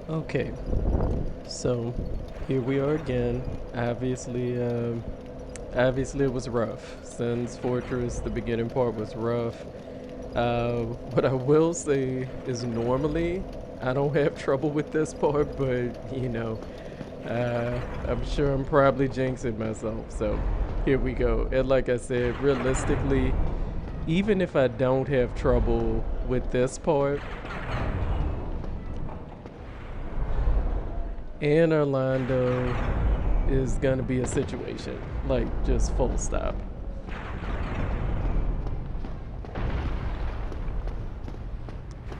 Okay, so here we are again. Obviously, obviously it was rough. Sun's Fortress, the beginning part was rough. What I will say is normally I don't have trouble with this part, but I'm sure I'm probably jinxing myself. So here we go. And like I said, realistically, even if I don't have trouble with this part, and Orlando is gonna be a situation. Like just full stop.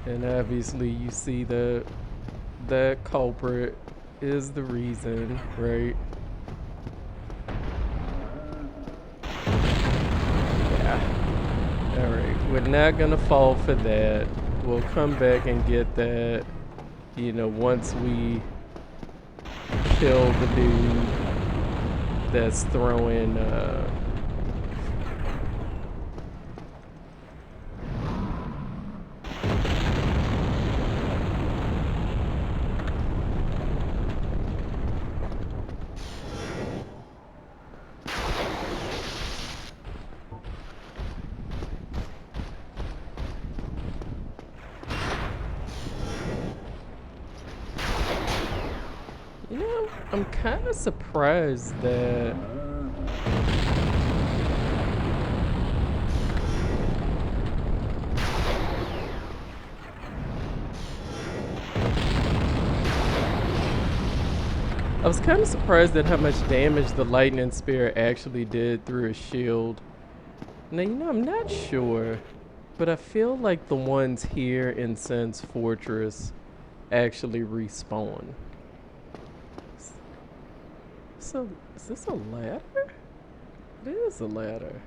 And obviously you see that that culprit is the reason, right? Yeah. Alright. We're not gonna fall for that. We'll come back and get that, once we kill the dude that's throwing I'm kind of surprised that I was kind of surprised at how much damage the lightning spear actually did through his shield. Now, I'm not sure, but I feel like the ones here in Sun's Fortress actually respawn. So, is this a ladder? It is a ladder.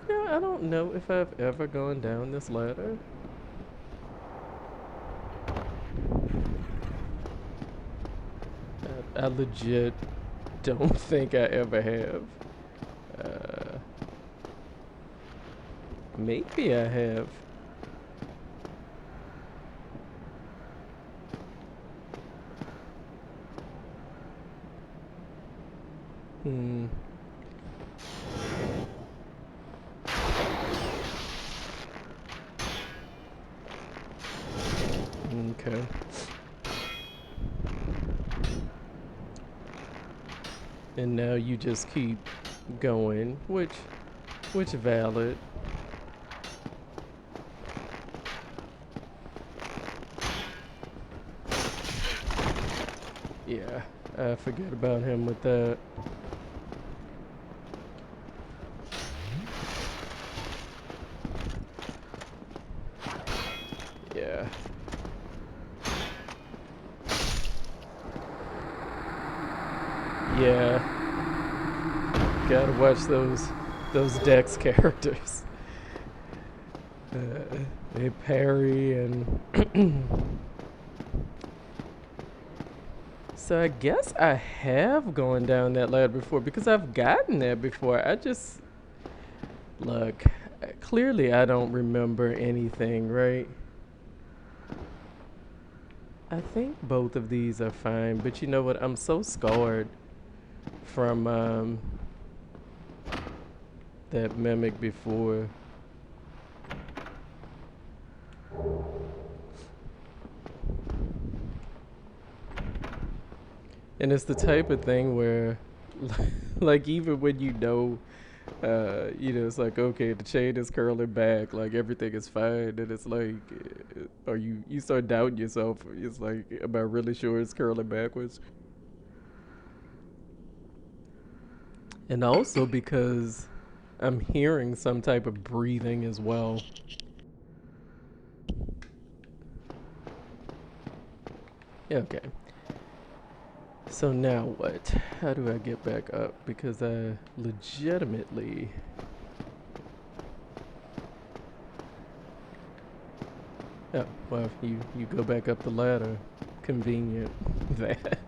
I don't know if I've ever gone down this ladder. I legit don't think I ever have. Uh, Maybe I have. Hmm. Okay. And now you just keep going, which valid. Yeah, I forget about him with that. Yeah. Yeah. Gotta watch those Dex characters. They parry and so I guess I have gone down that ladder before because I've gotten there before. I just look, clearly I don't remember anything, right? I think both of these are fine, but you know what? I'm so scarred from that mimic before. And it's the type of thing where, like, even when it's like, okay, the chain is curling back, like everything is fine, and it's like, or you start doubting yourself. It's like, am I really sure it's curling backwards? And also because I'm hearing some type of breathing as well. Yeah, okay. So now what? How do I get back up? Because I legitimately. Oh, well, you go back up the ladder. Convenient. That.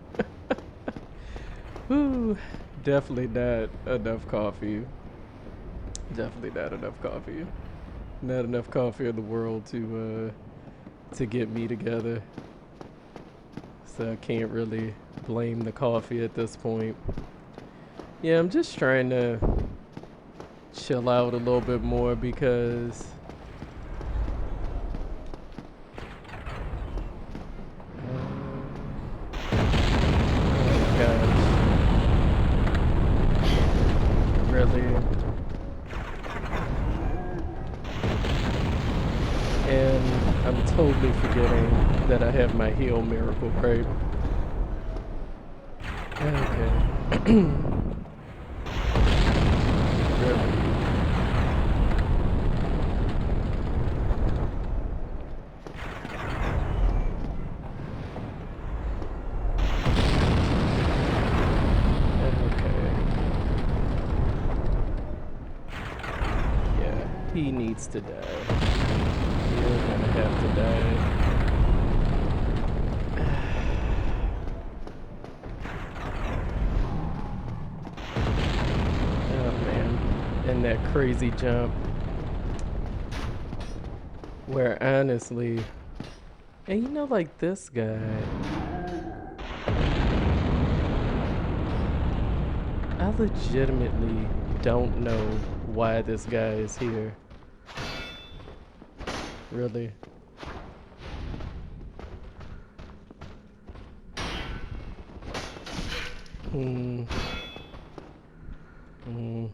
Whew. Definitely not enough coffee. Definitely not enough coffee. Not enough coffee in the world to to get me together. So I can't really blame the coffee at this point. Yeah, I'm just trying to chill out a little bit more because oh gosh. Really? And I'm totally forgetting that I have my heal miracle, right? Okay. Really? Okay. Yeah, he needs to die. You're gonna have to die. Oh man. And that crazy jump. Where honestly, and you know, like this guy, I legitimately don't know why this guy is here. Really. Hmm. Hmm.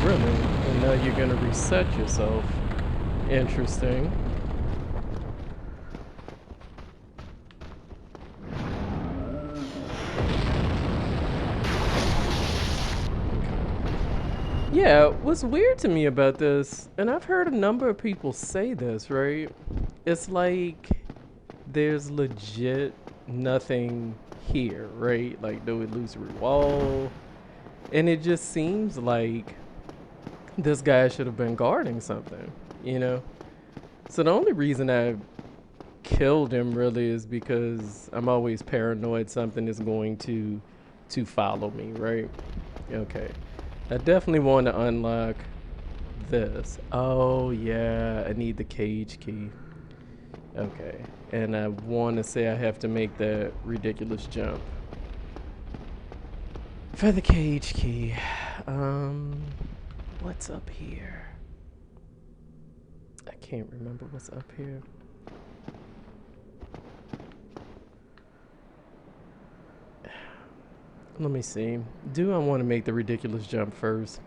Really? And now you're gonna reset yourself. Interesting. Yeah, what's weird to me about this, and I've heard a number of people say this, right? It's like there's legit nothing here, right? Like no illusory wall. And it just seems like this guy should have been guarding something, you know? So the only reason I killed him really is because I'm always paranoid something is going to follow me, right? Okay. I definitely want to unlock this. Oh yeah, I need the cage key. Okay. And I want to say I have to make that ridiculous jump for the cage key. What's up here? I can't remember what's up here. Let me see. Do I want to make the ridiculous jump first?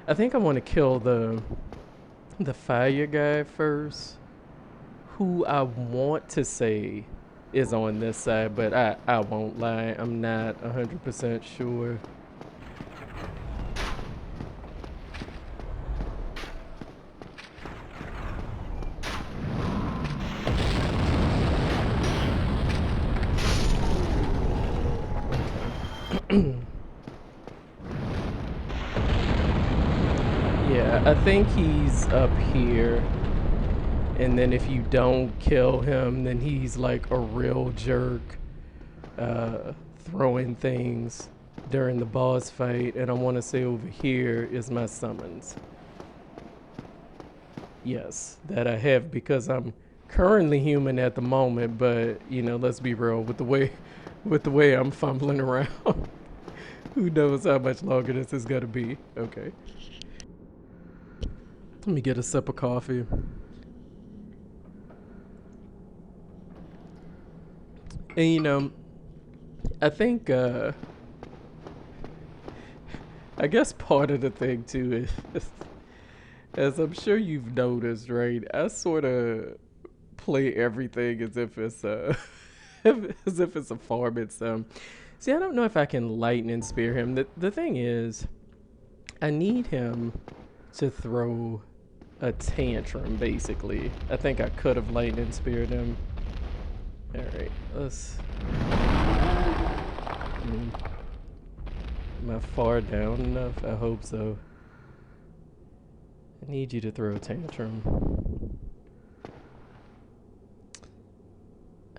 I think I want to kill the fire guy first, who I want to say is on this side, but I won't lie. I'm not 100% sure. Yeah, I think he's up here. And then if you don't kill him, then he's like a real jerk, throwing things during the boss fight. And I want to say over here is my summons. Yes, that I have because I'm currently human at the moment, but you know, let's be real with the way I'm fumbling around. Who knows how much longer this is gonna be? Okay. Let me get a sip of coffee. And you know, I think I guess part of the thing too is as I'm sure you've noticed, right? I sort of play everything as if it's as if it's a farming sim. See, I don't know if I can lightning spear him. The thing is, I need him to throw a tantrum, basically. I think I could have lightning speared him. Alright, let's... Am I far down enough? I hope so. I need you to throw a tantrum.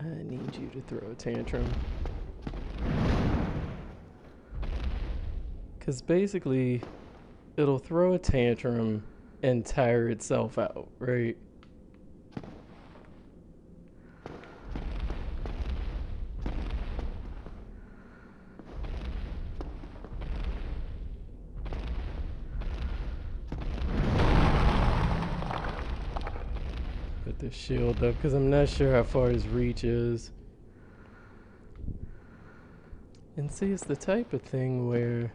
I need you to throw a tantrum. Because basically, it'll throw a tantrum and tire itself out, right? Put the shield up because I'm not sure how far his reach is. And see, it's the type of thing where...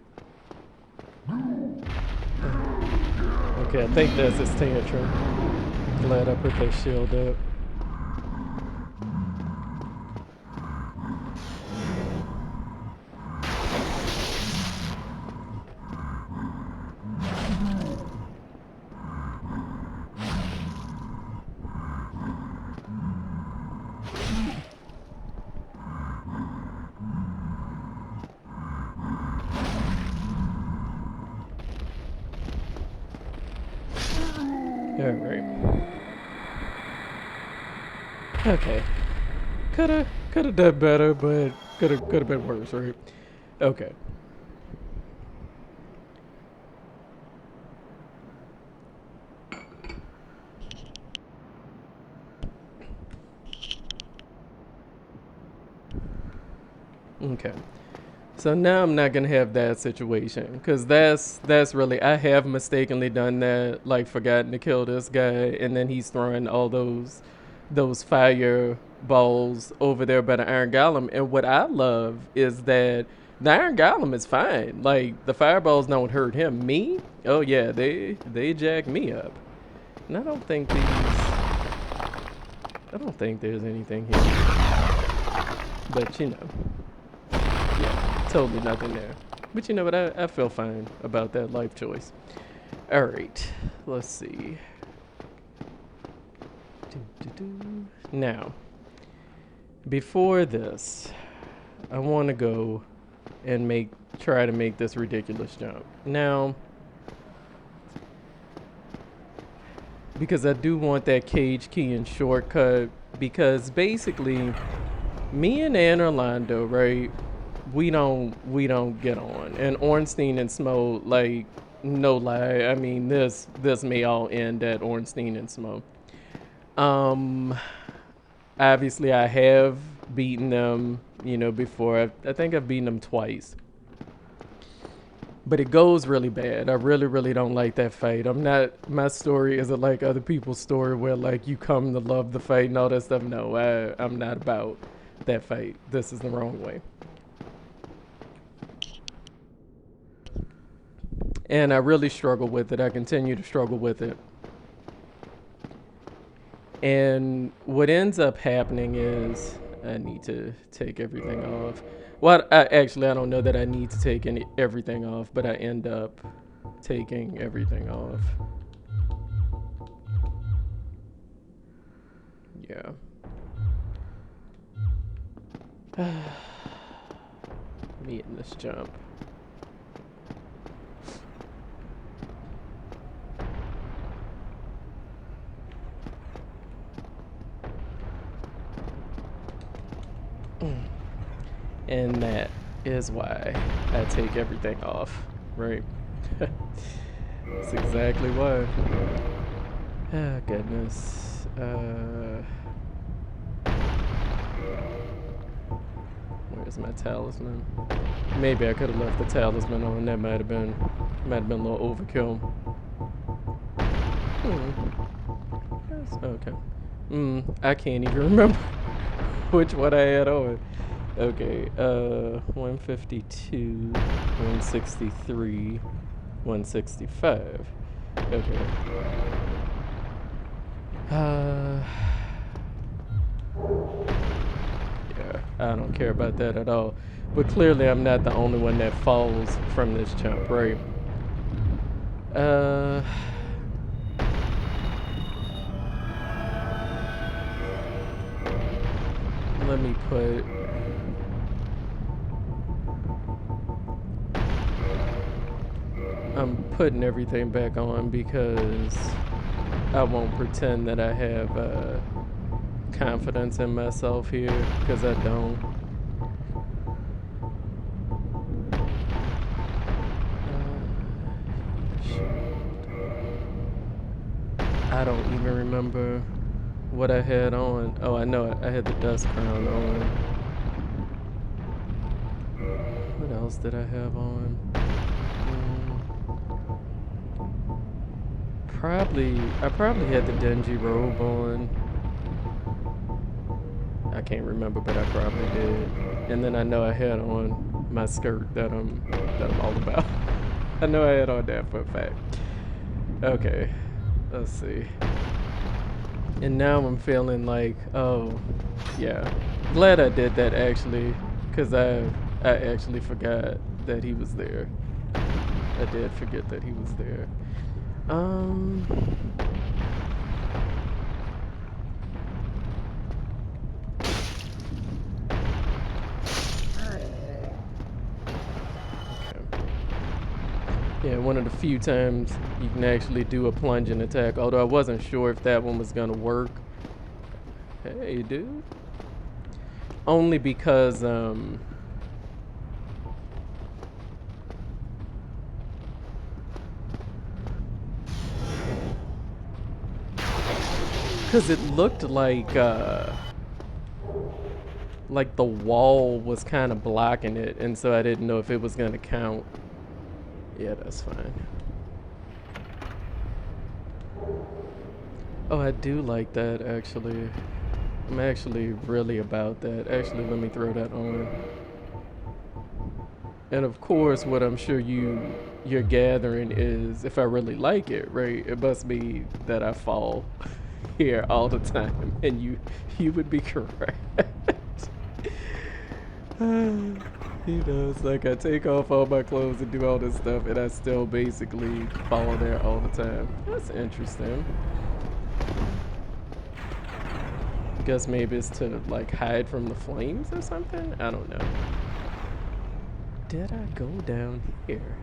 Okay, I think that's his tantrum. Glad I put that shield up. Alright. Okay. Coulda done better, but coulda been worse, right? Okay. Okay. So now I'm not gonna have that situation, because that's really, I have mistakenly done that, like forgotten to kill this guy, and then he's throwing all those fire balls over there by the Iron Golem. And what I love is that the Iron Golem is fine. Like the fireballs don't hurt him. Me? Oh yeah, they jack me up. And I don't think there's anything here. But you know. Totally nothing there. But you know what? I feel fine about that life choice. Alright. Let's see. Now, before this, I want to go and try to make this ridiculous jump. Now, because I do want that cage key and shortcut, because basically, me and Anne Orlando, right? We don't get on. And Ornstein and Smo, like, no lie, I mean this may all end at Ornstein and Smo. Obviously I have beaten them, you know, before. I think I've beaten them twice. But it goes really bad. I really don't like that fight. My story isn't like other people's story where like you come to love the fight and all that stuff. No, I'm not about that fight. This is the wrong way. And I really struggle with it. I continue to struggle with it. And what ends up happening is I need to take everything off. Well, actually, I don't know that I need to take everything off, but I end up taking everything off. Yeah. Me in this jump. And that is why I take everything off, right? That's exactly why. Oh, goodness. Where's my talisman? Maybe I could have left the talisman on. That might have been a little overkill. Okay. I can't even remember which one I had on. Okay, 152, 163, 165. Okay. Yeah, I don't care about that at all. But clearly I'm not the only one that falls from this jump, right? Let me put... I'm putting everything back on because I won't pretend that I have confidence in myself here, because I don't. I don't even remember what I had on. Oh, I know I had the dust crown on. What else did I have on? I probably had the dingy robe on. I can't remember, but I probably did. And then I know I had on my skirt that I'm all about. I know I had on that for a fact. Okay, let's see. And now I'm feeling like, oh, yeah. Glad I did that actually, because I actually forgot that he was there. I did forget that he was there. Yeah, one of the few times you can actually do a plunging attack, although I wasn't sure if that one was gonna work. Hey, dude. Only because, because it looked like the wall was kind of blocking it, and so I didn't know if it was gonna count. Yeah, that's fine. Oh, I do like that, actually. I'm actually really about that. Actually, let me throw that on. And of course, what I'm sure you're gathering is if I really like it, right? It must be that I fall here all the time, and you would be correct. You know, it's like I take off all my clothes and do all this stuff, and I still basically fall there all the time. That's interesting. Guess maybe it's to like hide from the flames or something? I don't know. Did I go down here?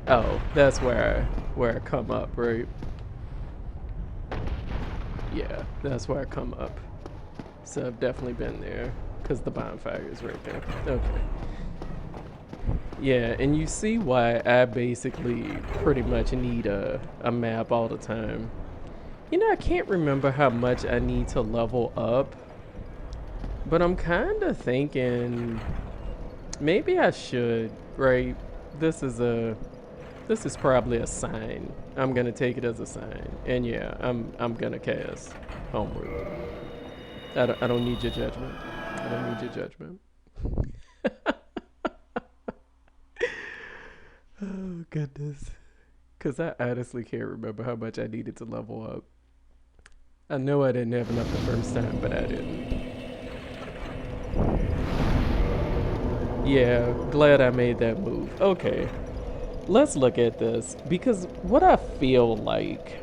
Oh, that's where I come up, right? Yeah, that's where I come up. So I've definitely been there because the bonfire is right there. Okay. Yeah, and you see why I basically pretty much need a map all the time. You know, I can't remember how much I need to level up, but I'm kind of thinking maybe I should, right? This is probably a sign. I'm gonna take it as a sign, and yeah, I'm gonna cast Homeward. I don't need your judgment. I don't need your judgment. Oh goodness, because I honestly can't remember how much I needed to level up. I know I didn't have enough the first time, but I didn't. Yeah, glad I made that move. Okay, let's look at this, because what I feel like,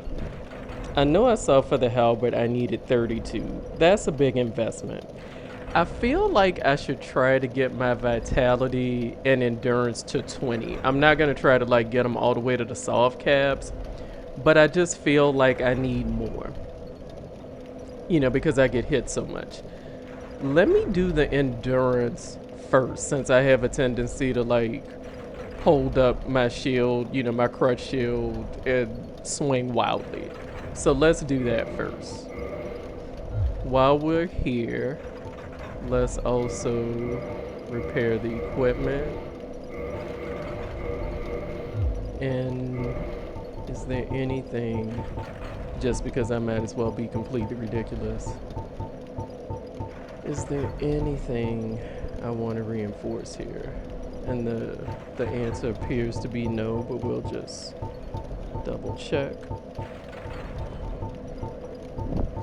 I know I saw for the halberd I needed 32. That's a big investment. I feel like I should try to get my vitality and endurance to 20. I'm not going to try to like get them all the way to the soft caps, but I just feel like I need more. You know, because I get hit so much. Let me do the endurance first, since I have a tendency to like hold up my shield, you know, my crutch shield, and swing wildly. So let's do that first. While we're here, let's also repair the equipment. And is there anything, just because I might as well be completely ridiculous, is there anything I want to reinforce here? And the answer appears to be no, but we'll just double check.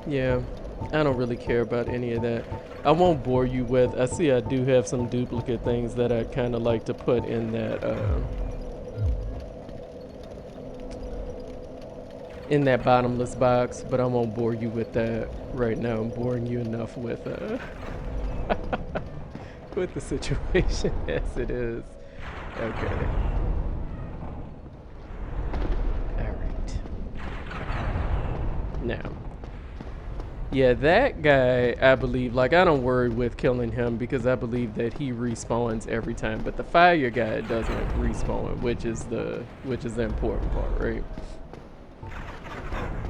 Yeah, I don't really care about any of that. I won't bore you with, I see I do have some duplicate things that I'd kind of like to put in that bottomless box, but I won't bore you with that right now. I'm boring you enough with with the situation as it is. Okay. Alright. Now, Yeah, that guy, I believe, like, I don't worry with killing him because I believe that he respawns every time. But the fire guy doesn't respawn, which is the important part, right?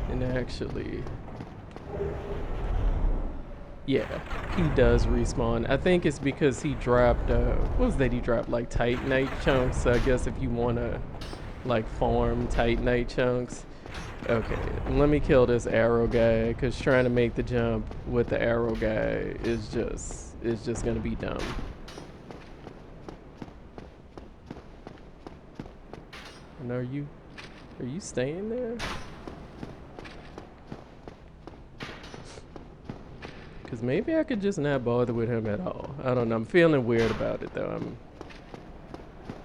And actually, yeah, he does respawn. I think it's because he dropped, what was that he dropped? Like Titanite chunks. So I guess if you want to, like, farm Titanite chunks. Okay, let me kill this arrow guy, because trying to make the jump with the arrow guy is just going to be dumb. And are you staying there? Because maybe I could just not bother with him at all. I don't know. I'm feeling weird about it, though. I'm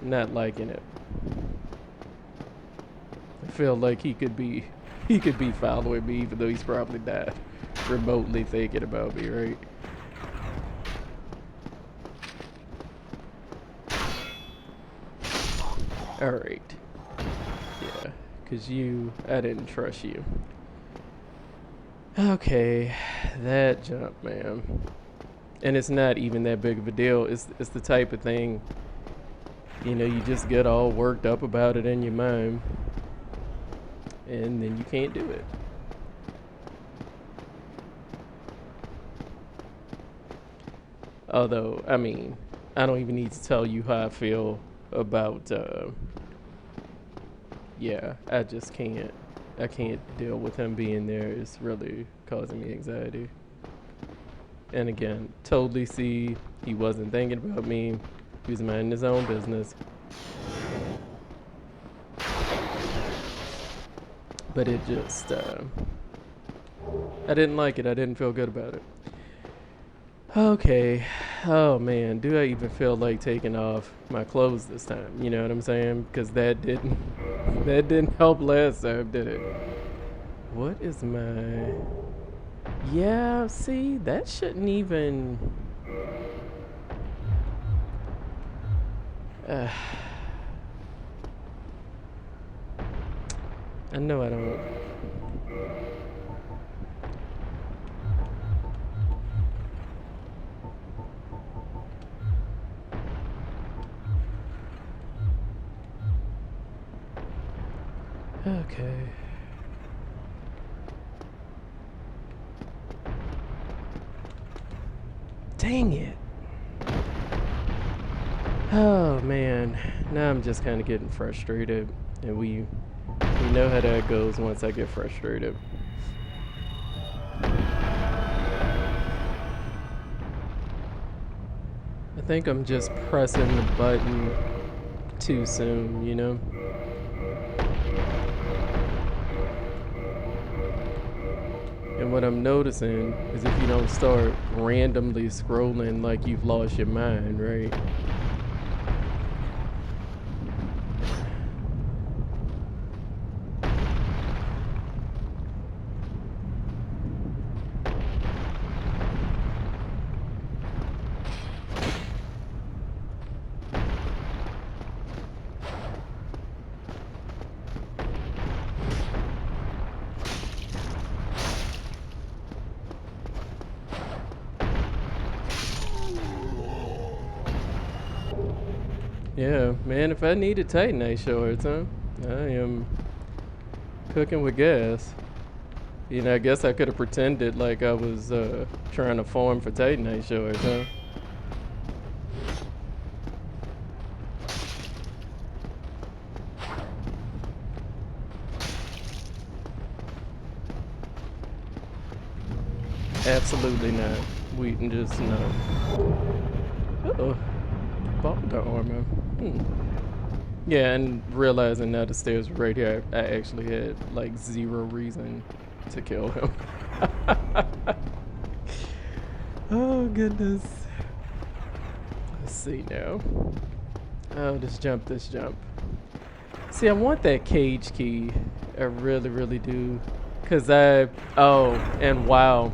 not liking it. I feel like he could be following me, even though he's probably not remotely thinking about me, right? Alright. Yeah, because I didn't trust you. Okay, that jump, man. And it's not even that big of a deal. It's the type of thing, you know, you just get all worked up about it in your mind, and then you can't do it. Although, I mean, I don't even need to tell you how I feel about, yeah, I just can't. I can't deal with him being there. It's really causing me anxiety. And again, totally see he wasn't thinking about me. He was minding his own business. But it just, I didn't like it. I didn't feel good about it. Okay. Oh man, do I even feel like taking off my clothes this time? You know what I'm saying? Because that didn't help last time, did it? What is my... Yeah, see, that shouldn't even... I know I don't... Okay. Dang it. Oh man, now I'm just kind of getting frustrated, and we know how that goes once I get frustrated. I think I'm just pressing the button too soon, you know? And what I'm noticing is if you don't start randomly scrolling like you've lost your mind, right? Yeah, man, if I needed Titanite shorts, huh? I am cooking with gas. You know, I guess I could have pretended like I was trying to farm for Titanite shorts, huh? Absolutely not. We can just no. Uh-oh. Boulder armor. Yeah, and realizing now the stairs were right here, I actually had like zero reason to kill him. Oh goodness. Let's see now. Oh, this jump. See, I want that cage key. I really, really do. Cause and wow,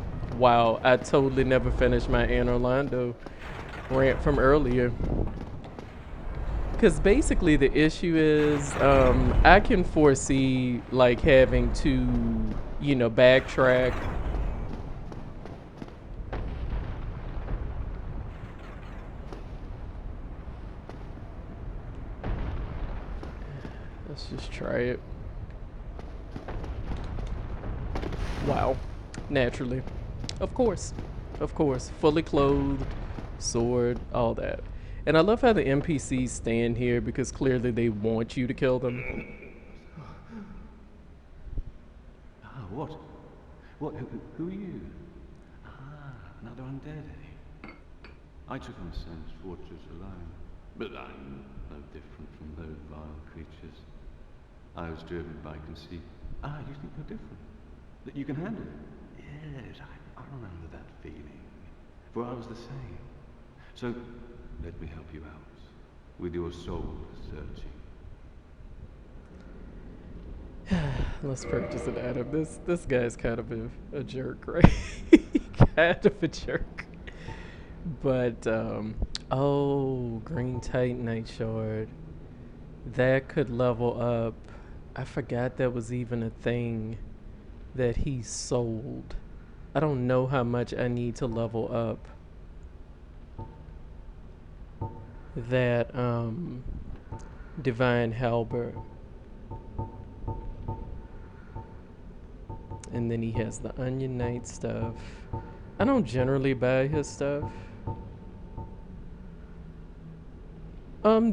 I totally never finished my Anne Orlando rant from earlier. Because basically the issue is I can foresee like having to, you know, backtrack Let's just try it. Wow. Naturally. Of course. Of course. Fully clothed, sword, all that. And I love how the NPCs stand here because clearly they want you to kill them. Ah, what? What? Who are you? Ah, another undead, eh? I took on Sam's fortress alone, but I'm no different from those vile creatures. I was driven by conceit. Ah, you think you're different? That you can handle it? Yes, I remember that feeling. For I was the same. So, let me help you out. With your soul searching. Let's purchase an item. This guy's kind of a jerk, right? Kind of a jerk. But oh, green titanite shard. That could level up. I forgot that was even a thing that he sold. I don't know how much I need to level up that divine halberd. And then he has the onion knight stuff. I don't generally buy his stuff.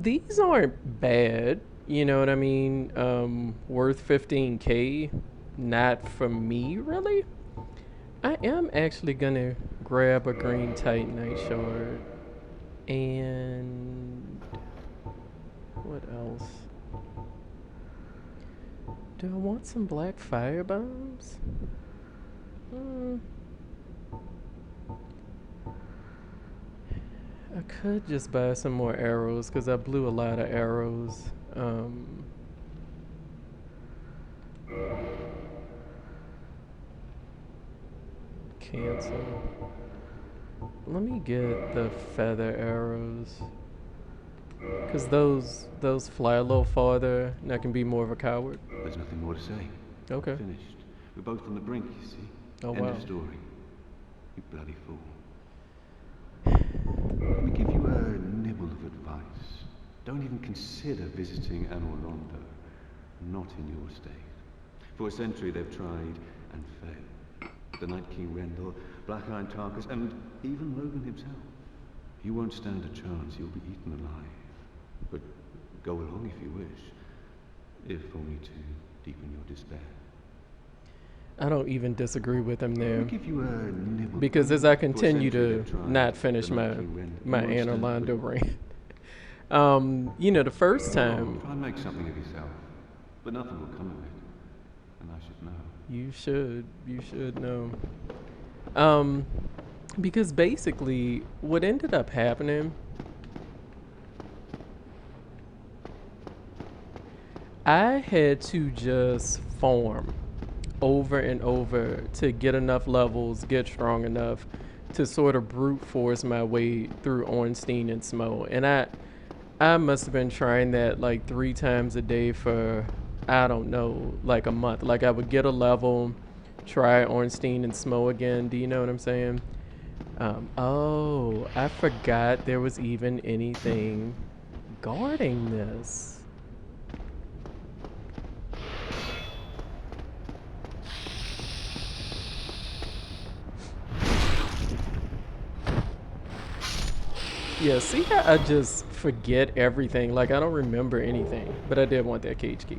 These aren't bad. You know what I mean? Worth 15k. Not for me, really. I am actually gonna grab a green titanite shard. And what else? Do I want some black fire bombs? I could just buy some more arrows because I blew a lot of arrows. Cancel. Let me get the feather arrows. Because those fly a little farther and I can be more of a coward. There's nothing more to say. Okay. Finished. We're both on the brink, you see. Oh, End wow. of story. You bloody fool. Let me give you a nibble of advice. Don't even consider visiting Anor Londo. Not in your state. For a century they've tried and failed. The Night King Rendell, Black Iron Tarkus, and even Logan himself. You won't stand a chance. You'll be eaten alive. But go along if you wish. If only to deepen your despair. I don't even disagree with him there. I'll give you a nibble. Because as I continue to tried, not finish the my Night King Rendell, my you won't Anor stand Londo but- rant. You know, the first Try time and make something of yourself. But nothing will come of it. And I should know. you should know. Because basically what ended up happening, I had to just farm over and over to get enough levels, get strong enough to sort of brute force my way through Ornstein and Smo. And I must have been trying that like 3 times a day for, I don't know, like a month. Like I would get a level, try Ornstein and Smo again. Do you know what I'm saying? Oh, I forgot there was even anything guarding this. Yeah, see how I just forget everything? Like I don't remember anything, but I did want that cage key.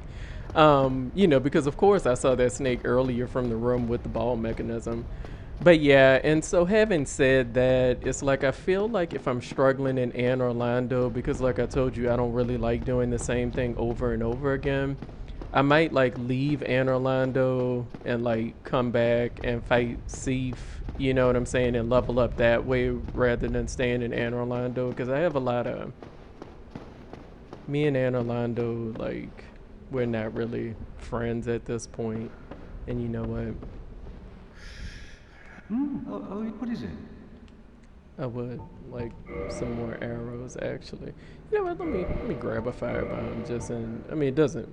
You know, because of course I saw that snake earlier from the room with the ball mechanism. But yeah, and so having said that, it's like I feel like if I'm struggling in Anne Orlando, because like I told you, I don't really like doing the same thing over and over again. I might like leave Anne Orlando and like come back and fight Seif, you know what I'm saying, and level up that way rather than staying in Anne Orlando, because I have a lot of me and Anne Orlando, like we're not really friends at this point. And you know what? What is it? I would like some more arrows actually. You know what? Let me grab a firebomb just in. I mean, it doesn't.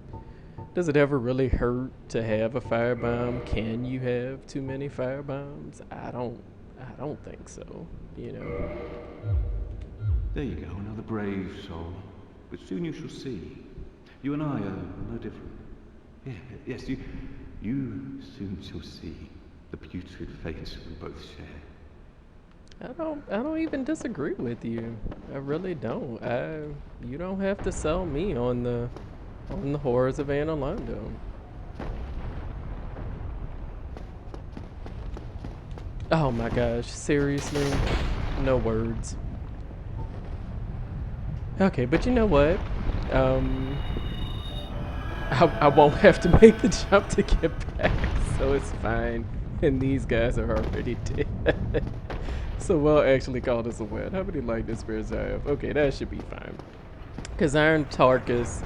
Does it ever really hurt to have a firebomb? Can you have too many firebombs? I don't think so. You know. There you go, another brave soul. But soon you shall see. You and I are no different. Yeah, yes, you soon shall see the putrid fate we both share. I don't even disagree with you. I really don't. You don't have to sell me on the horrors of Anne Orlando. Oh my gosh, seriously? No words. Okay, but you know what? Um, I won't have to make the jump to get back, so it's fine. And these guys are already dead. So we'll actually call this a win. How many lightning spears do I have? Okay, that should be fine. Because Iron Tarkus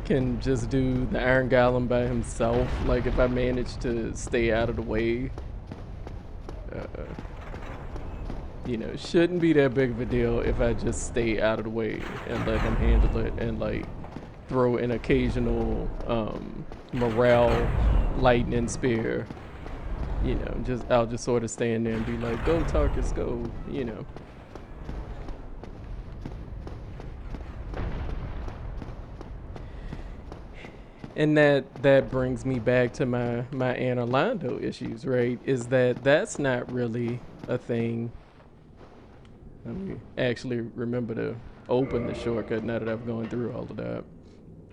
can just do the Iron Golem by himself. Like, if I manage to stay out of the way, uh, shouldn't be that big of a deal if I just stay out of the way and let him handle it and, like, throw an occasional morale lightning spear. I'll just sort of stand there and be like, go Tarkus, go. And that brings me back to my Anne Orlando issues, right? Is that's not really a thing. Let me actually remember to open the shortcut now that I've gone through all of that.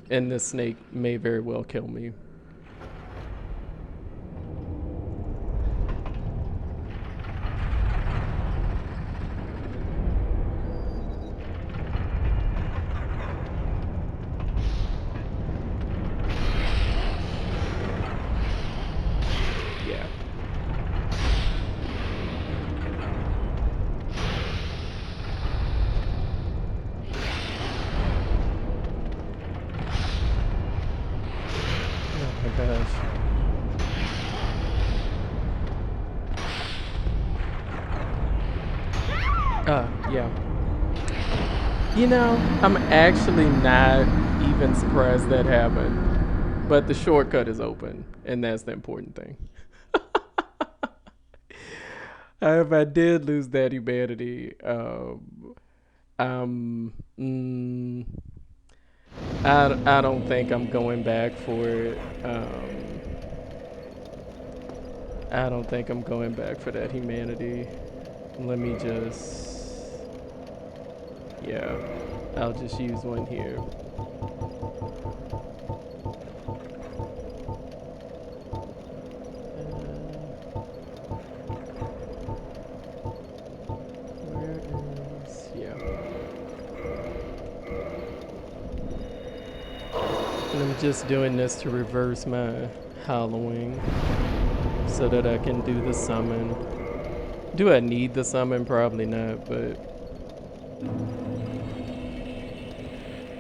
And this snake may very well kill me. Yeah. Oh my gosh. Yeah. I'm actually not even surprised that happened. But the shortcut is open, and that's the important thing. If I did lose that humanity, um, mm, I don't think I'm going back for it. I don't think I'm going back for that humanity. Let me just, yeah, I'll just use one here. Where is, yeah. And I'm just doing this to reverse my Halloween so that I can do the summon. Do I need the summon? Probably not, but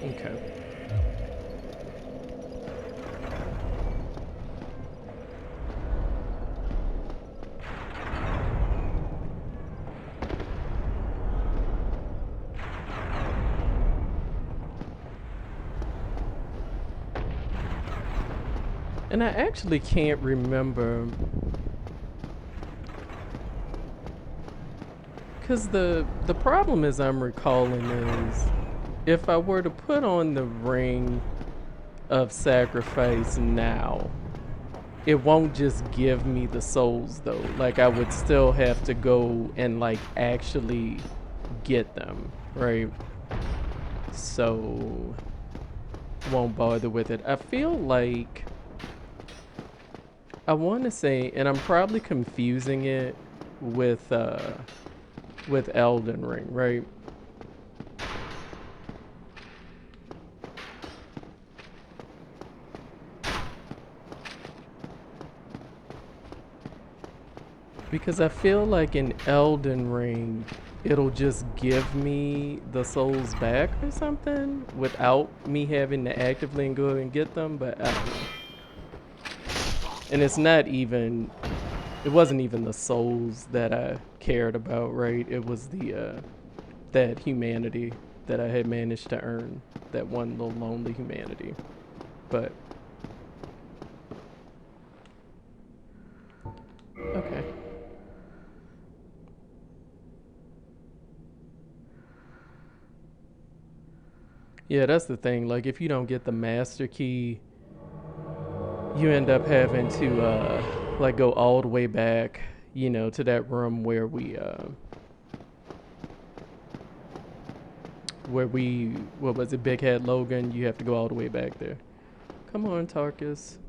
okay. And I actually can't remember, because the problem is I'm recalling is if I were to put on the ring of sacrifice now, it won't just give me the souls though. Like, I would still have to go and, like, actually get them, right? So won't bother with it. I feel like I want to say, and I'm probably confusing it with Elden Ring, right? Because I feel like in Elden Ring, it'll just give me the souls back or something without me having to actively go and get them, but I don't know. And it wasn't even the souls that I cared about, right? It was that humanity that I had managed to earn, that one little lonely humanity. But okay. Yeah, that's the thing. Like, if you don't get the master key, you end up having to like go all the way back, to that room where we what was it, Big Head Logan. You have to go all the way back there. Come on, Tarkus.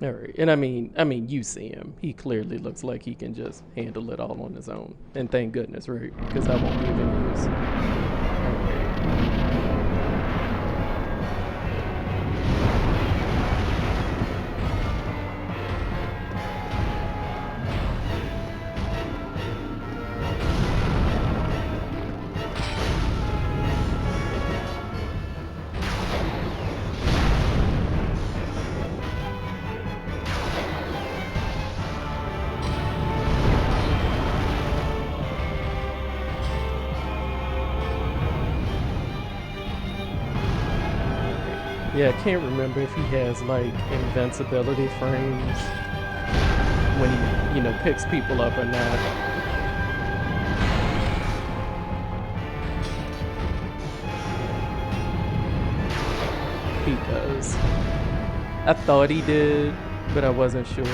All right, and I mean, you see him. He clearly looks like he can just handle it all on his own, and thank goodness, right? Because I won't be of any use. All right. Yeah, I can't remember if he has like invincibility frames when he, picks people up or not. He does. I thought he did, but I wasn't sure.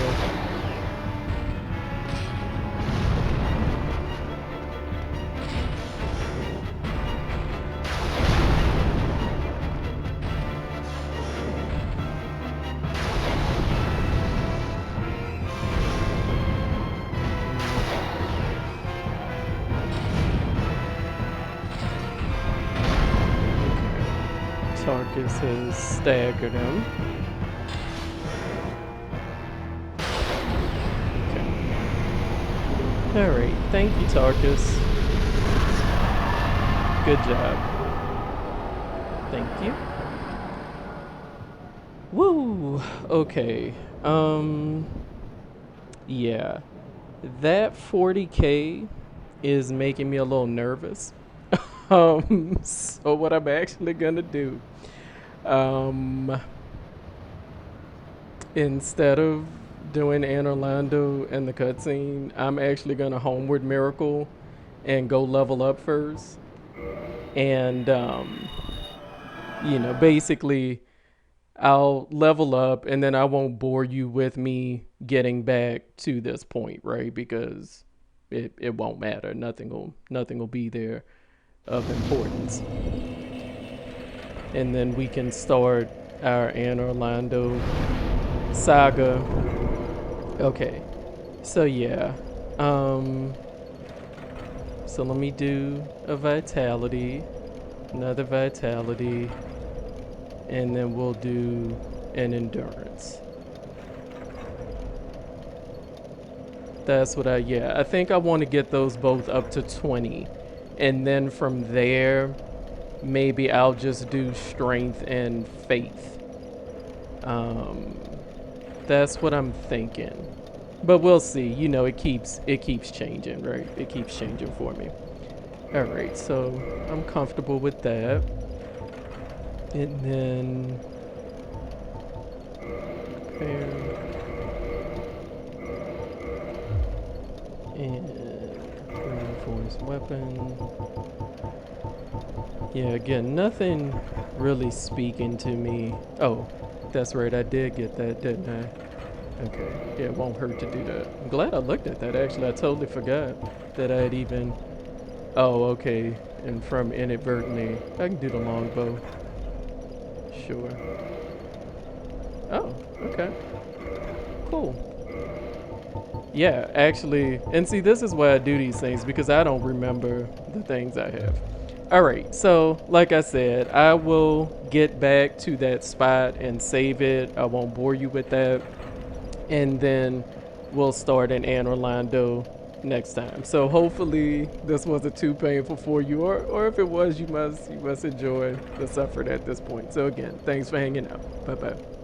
Tarkus has staggered him. Okay. Alright, thank you, Tarkus. Good job. Thank you. Woo! Okay. Yeah. That 40K is making me a little nervous. So what I'm actually gonna do, instead of doing Anne Orlando and the cutscene, I'm actually gonna Homeward Miracle and go level up first. And basically I'll level up and then I won't bore you with me getting back to this point, right? Because it won't matter. Nothing will be there of importance. And then we can start our Anne Orlando saga. Okay. So yeah. So let me do a vitality, another vitality, and then we'll do an endurance. That's what I think I want to get those both up to 20. And then from there, maybe I'll just do strength and faith. That's what I'm thinking. But we'll see. It keeps changing, right? It keeps changing for me. All right, so I'm comfortable with that. And then prepare and reinforced weapon. Yeah, again, nothing really speaking to me. Oh, that's right, I did get that, didn't I? Okay, yeah, it won't hurt to do that. I'm glad I looked at that, actually. I totally forgot that I had even... Oh, okay, and from inadvertently, I can do the longbow. Sure. Oh, okay. Cool. Yeah, actually, and see, this is why I do these things, because I don't remember the things I have. Alright, so like I said, I will get back to that spot and save it. I won't bore you with that. And then we'll start in Anne Orlando next time. So hopefully this wasn't too painful for you, or if it was, you must enjoy the suffering at this point. So again, thanks for hanging out. Bye bye.